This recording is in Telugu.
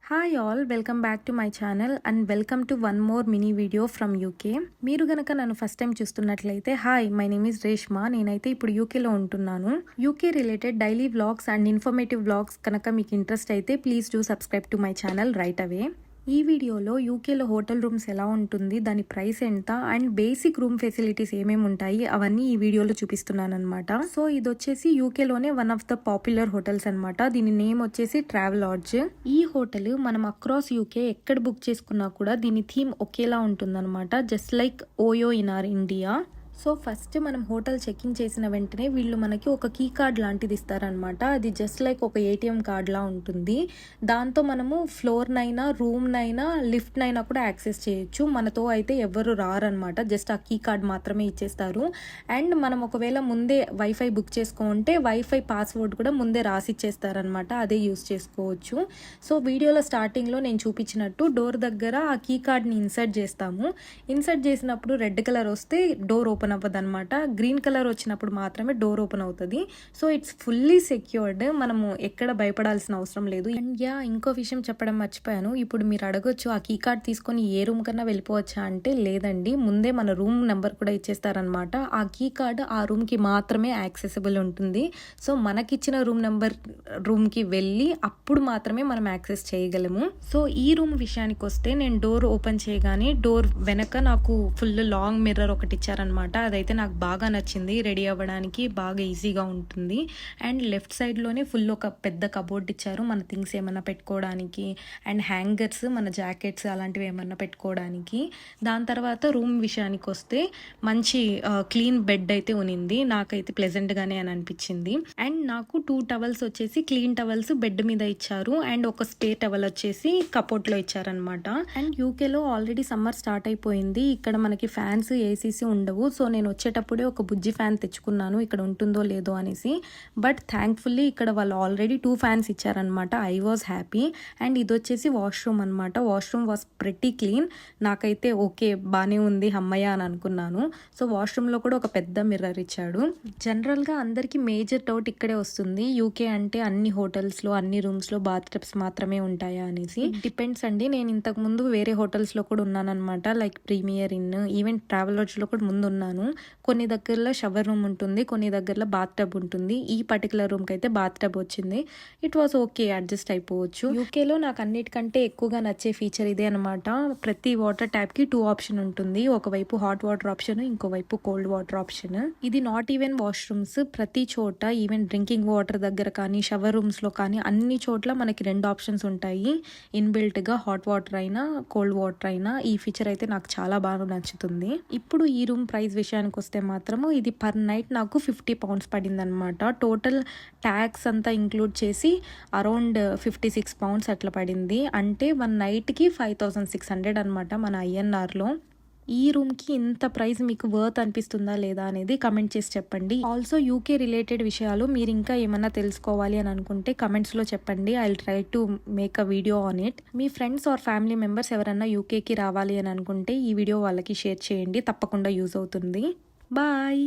Hi all, welcome back to my channel and welcome to one more mini video from UK. మీరు గనక నన్ను ఫస్ట్ టైం చూస్తున్నట్లయితే hi, my name is Reshma. నేనైతే ఇప్పుడు యూకేలో ఉంటున్నాను. UK related daily vlogs and informative vlogs కనుక మీకు ఇంట్రెస్ట్ అయితే please do subscribe to my channel right away. ఈ వీడియోలో యూకేలో హోటల్ రూమ్స్ ఎలా ఉంటుంది, దాని ప్రైస్ ఎంత అండ్ బేసిక్ రూమ్ ఫెసిలిటీస్ ఏమేమి ఉంటాయి అవన్నీ ఈ వీడియోలో చూపిస్తున్నాను అనమాట. సో ఇది వచ్చేసి యూకేలోనే one of the popular hotels అనమాట. దీని నేమ్ వచ్చేసి ట్రావెలాడ్జ్. ఈ హోటల్ మనం అక్రాస్ యూకే ఎక్కడ బుక్ చేసుకున్నా కూడా దీని థీమ్ ఒకేలా ఉంటుందన్నమాట, just like OYO in our India. So first మనం హోటల్ చెక్ ఇన్ చేసిన వెంటనే వీళ్ళు మనకి ఒక కీ కార్డ్ లాంటిది ఇస్తారనమాట. అది జస్ట్ లైక్ ఒక ఏటీఎం కార్డ్లా ఉంటుంది. దాంతో మనము ఫ్లోర్నైనా రూమ్నైనా లిఫ్ట్నైనా కూడా యాక్సెస్ చేయొచ్చు. మనతో అయితే ఎవరు రారనమాట, జస్ట్ ఆ కీ కార్డ్ మాత్రమే ఇచ్చేస్తారు. అండ్ మనం ఒకవేళ ముందే వైఫై బుక్ చేసుకుంటే వైఫై పాస్వర్డ్ కూడా ముందే రాసి ఇచ్చేస్తారనమాట, అదే యూస్ చేసుకోవచ్చు. సో వీడియోలో స్టార్టింగ్లో నేను చూపించినట్టు డోర్ దగ్గర ఆ కీ కార్డ్ని ఇన్సర్ట్ చేస్తాము. ఇన్సర్ట్ చేసినప్పుడు రెడ్ కలర్ వస్తే డోర్ ఓపెన్ అవ్వదు అనమాట, గ్రీన్ కలర్ వచ్చినప్పుడు మాత్రమే డోర్ ఓపెన్ అవుతుంది. సో ఇట్స్ ఫుల్లీ సెక్యూర్డ్, మనము ఎక్కడ భయపడాల్సిన అవసరం లేదు. అండ్ ఇంకో విషయం చెప్పడం మర్చిపోయాను. ఇప్పుడు మీరు అడగొచ్చు ఆ కీ కార్డ్ తీసుకొని ఏ రూమ్ కన్నా వెళ్ళిపోవచ్చా అంటే లేదండి, ముందే మన రూమ్ నెంబర్ కూడా ఇచ్చేస్తారనమాట. ఆ కీ కార్డ్ ఆ రూమ్కి మాత్రమే యాక్సెసిబుల్ ఉంటుంది. సో మనకిచ్చిన రూమ్కి వెళ్ళి అప్పుడు మాత్రమే మనం యాక్సెస్ చేయగలము. సో ఈ రూమ్ విషయానికి వస్తే నేను డోర్ ఓపెన్ చేయగానే డోర్ వెనక నాకు ఫుల్ లాంగ్ మిర్రర్ ఒకటి ఇచ్చారనమాట. అదైతే నాకు బాగా నచ్చింది, రెడీ అవ్వడానికి బాగా ఈజీగా ఉంటుంది. అండ్ లెఫ్ట్ సైడ్లోనే ఫుల్ ఒక పెద్ద కబోర్డ్ ఇచ్చారు మన థింగ్స్ ఏమన్నా పెట్టుకోవడానికి, అండ్ హ్యాంగర్స్ మన జాకెట్స్ అలాంటివి ఏమన్నా పెట్టుకోవడానికి. దాని తర్వాత రూమ్ విషయానికి వస్తే మంచి క్లీన్ బెడ్ అయితే ఉనింది, నాకైతే ప్లెజెంట్గానే అని అనిపించింది. అండ్ నాకు 2 టవల్స్ వచ్చేసి క్లీన్ టవల్స్ బెడ్ మీద ఇచ్చారు, అండ్ ఒక స్పేర్ టవల్ వచ్చేసి కబోర్డ్లో ఇచ్చారనమాట. అండ్ యూకేలో ఆల్రెడీ సమ్మర్ స్టార్ట్ అయిపోయింది. ఇక్కడ మనకి ఫ్యాన్స్ ఏసీసీ ఉండవు. సో నేను వచ్చేటప్పుడే ఒక బుజ్జి ఫ్యాన్ తెచ్చుకున్నాను, ఇక్కడ ఉంటుందో లేదో అనేసి. బట్ థ్యాంక్ఫుల్లీ ఇక్కడ వాళ్ళు ఆల్రెడీ 2 ఫ్యాన్స్ ఇచ్చారనమాట. I was happy. అండ్ ఇది వచ్చేసి వాష్రూమ్ అనమాట. Washroom was pretty clean. నాకైతే ఓకే బాగానే ఉంది అమ్మయ్య అని అనుకున్నాను. సో వాష్రూమ్లో కూడా ఒక పెద్ద మిర్రర్ ఇచ్చాడు. జనరల్గా అందరికీ మేజర్ డౌట్ ఇక్కడే వస్తుంది, యూకే అంటే అన్ని హోటల్స్లో అన్ని రూమ్స్లో బాత్ టబ్స్ మాత్రమే ఉంటాయా అనేసి. డిపెండ్స్ అండి. నేను ఇంతకు ముందు వేరే హోటల్స్లో కూడా ఉన్నాను అనమాట, లైక్ ప్రీమియర్ ఇన్, ఈవెన్ ట్రావెలర్స్లో కూడా ముందు ఉన్నాను. కొన్ని దగ్గరలో షవర్ రూమ్ ఉంటుంది, కొన్ని దగ్గరలో బాత్ టబ్ ఉంటుంది. ఈ పర్టికులర్ రూమ్కి అయితే బాత్ టబ్ వచ్చింది. ఇట్ వాస్ ఓకే, అడ్జస్ట్ అయిపోవచ్చు. యూకేలో నాకు అన్నిటికంటే ఎక్కువగా నచ్చే ఫీచర్ ఇదే అనమాట. ప్రతి వాటర్ ట్యాప్కి 2 ఆప్షన్ ఉంటుంది, ఒకవైపు హాట్ వాటర్ ఆప్షన్, ఇంకోవైపు కోల్డ్ వాటర్ ఆప్షన్. ఇది నాట్ ఈవెన్ వాష్రూమ్స్, ప్రతి చోట ఈవెన్ డ్రింకింగ్ వాటర్ దగ్గర కానీ షవర్ రూమ్స్లో కానీ అన్ని చోట్ల మనకి 2 ఆప్షన్స్ ఉంటాయి ఇన్బిల్ట్గా, హాట్ వాటర్ అయినా కోల్డ్ వాటర్ అయినా. ఈ ఫీచర్ అయితే నాకు చాలా బాగా నచ్చుతుంది. ఇప్పుడు ఈ రూమ్ ప్రైస్ విషయానికి వస్తే మాత్రము ఇది పర్ నైట్ నాకు £50 పడింది అనమాట. టోటల్ ట్యాక్స్ అంతా ఇంక్లూడ్ చేసి అరౌండ్ £56 అట్లా పడింది. అంటే 1 నైట్కి 5600 అనమాట మన ఐఎన్ఆర్లో. ఈ రూమ్కి ఇంత ప్రైస్ మీకు వర్త్ అనిపిస్తుందా లేదా అనేది కమెంట్ చేసి చెప్పండి. ఆల్సో యూకే రిలేటెడ్ విషయాలు మీరు ఇంకా ఏమన్నా తెలుసుకోవాలి అని అనుకుంటే కమెంట్స్లో చెప్పండి. I will try to make a video on it. మీ ఫ్రెండ్స్ ఆర్ ఫ్యామిలీ మెంబర్స్ ఎవరన్నా యూకేకి రావాలి అని అనుకుంటే ఈ వీడియో వాళ్ళకి షేర్ చేయండి, తప్పకుండా యూజ్ అవుతుంది. బాయ్.